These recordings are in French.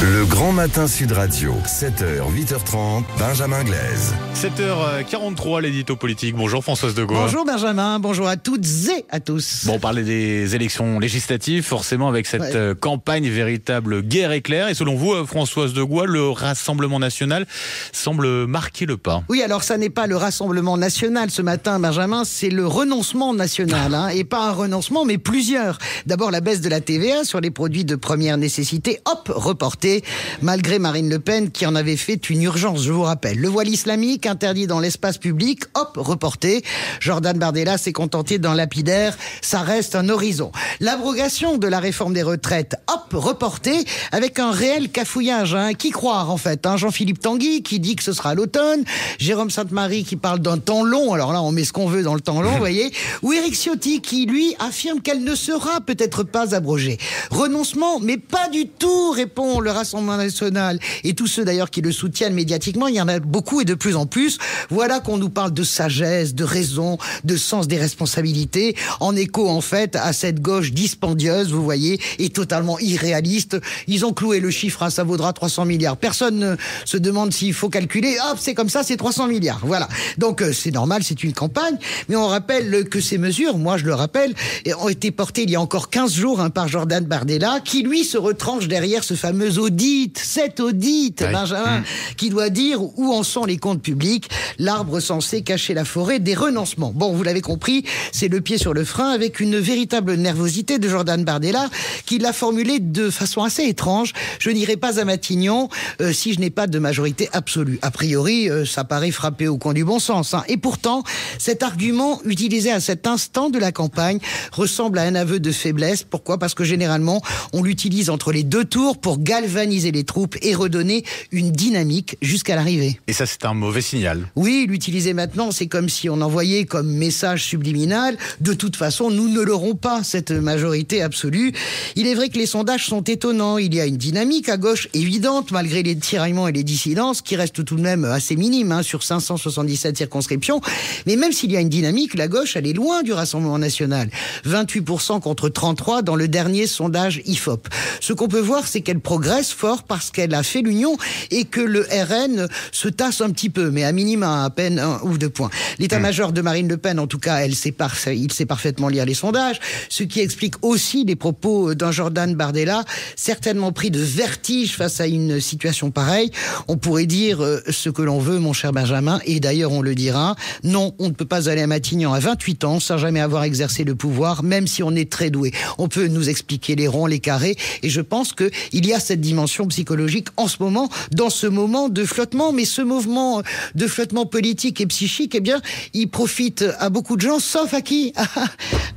Le Grand Matin Sud Radio, 7h, 8h30, Benjamin Glaise. 7h43, l'édito politique. Bonjour Françoise de Gois. Bonjour Benjamin, bonjour à toutes et à tous. Bon, on parlait des élections législatives, forcément avec cette campagne, véritable guerre éclair. Et selon vous, Françoise de Gois, le Rassemblement National semble marquer le pas. Oui, alors ça n'est pas le Rassemblement National ce matin, Benjamin, c'est le renoncement national. Et pas un renoncement, mais plusieurs. D'abord la baisse de la TVA sur les produits de première nécessité, hop, reportée. Malgré Marine Le Pen qui en avait fait une urgence, je vous rappelle. Le voile islamique interdit dans l'espace public, hop, reporté. Jordan Bardella s'est contenté d'un lapidaire, ça reste un horizon. L'abrogation de la réforme des retraites, hop, reporté, avec un réel cafouillage. Qui croire en fait, Jean-Philippe Tanguy qui dit que ce sera à l'automne, Jérôme Sainte-Marie qui parle d'un temps long, alors là on met ce qu'on veut dans le temps long, vous voyez, ou Éric Ciotti qui lui affirme qu'elle ne sera peut-être pas abrogée. Renoncement, mais pas du tout, répond le Rassemblement National, et tous ceux d'ailleurs qui le soutiennent médiatiquement, il y en a beaucoup et de plus en plus. Voilà qu'on nous parle de sagesse, de raison, de sens des responsabilités, en écho en fait à cette gauche dispendieuse, vous voyez, et totalement irréaliste. Ils ont cloué le chiffre, ça vaudra 300 milliards. Personne ne se demande s'il faut calculer, hop, c'est comme ça, c'est 300 milliards. Voilà. Donc c'est normal, c'est une campagne, mais on rappelle que ces mesures, moi je le rappelle, ont été portées il y a encore 15 jours par Jordan Bardella, qui lui se retranche derrière ce fameux audit, cet audit, Benjamin, qui doit dire où en sont les comptes publics, l'arbre censé cacher la forêt des renoncements. Bon, vous l'avez compris, c'est le pied sur le frein avec une véritable nervosité de Jordan Bardella qui l'a formulé de façon assez étrange. Je n'irai pas à Matignon si je n'ai pas de majorité absolue. A priori, ça paraît frapper au coin du bon sens. Et pourtant, cet argument utilisé à cet instant de la campagne ressemble à un aveu de faiblesse. Pourquoi ? Parce que généralement, on l'utilise entre les deux tours pour galvaniser les troupes et redonner une dynamique jusqu'à l'arrivée. Et ça, c'est un mauvais signal. Oui, l'utiliser maintenant, c'est comme si on envoyait comme message subliminal, de toute façon, nous ne l'aurons pas, cette majorité absolue. Il est vrai que les sondages sont étonnants. Il y a une dynamique à gauche évidente, malgré les tiraillements et les dissidences, qui restent tout de même assez minimes, sur 577 circonscriptions. Mais même s'il y a une dynamique, la gauche, elle est loin du Rassemblement National. 28% contre 33% dans le dernier sondage IFOP. Ce qu'on peut voir, c'est qu'elle progresse fort parce qu'elle a fait l'union et que le RN se tasse un petit peu, mais à minima à peine 1 ou 2 points. L'état-major de Marine Le Pen, en tout cas, il sait parfaitement lire les sondages, ce qui explique aussi les propos d'un Jordan Bardella, certainement pris de vertige face à une situation pareille. On pourrait dire ce que l'on veut, mon cher Benjamin, et d'ailleurs on le dira, non, on ne peut pas aller à Matignon à 28 ans sans jamais avoir exercé le pouvoir, même si on est très doué. On peut nous expliquer les ronds, les carrés, et je pense qu'il y a cette dimension psychologique en ce moment, dans ce moment de flottement, mais ce mouvement de flottement politique et psychique, eh bien, il profite à beaucoup de gens, sauf à qui ?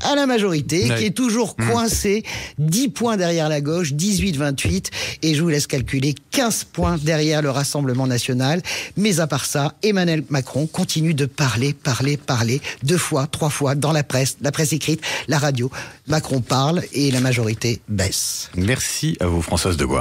À la majorité, qui est toujours coincée, 10 points derrière la gauche, 18-28, et je vous laisse calculer 15 points derrière le Rassemblement National. Mais à part ça, Emmanuel Macron continue de parler, 2 fois, 3 fois, dans la presse écrite, la radio. Macron parle et la majorité baisse. Merci à vous, Françoise de Gois.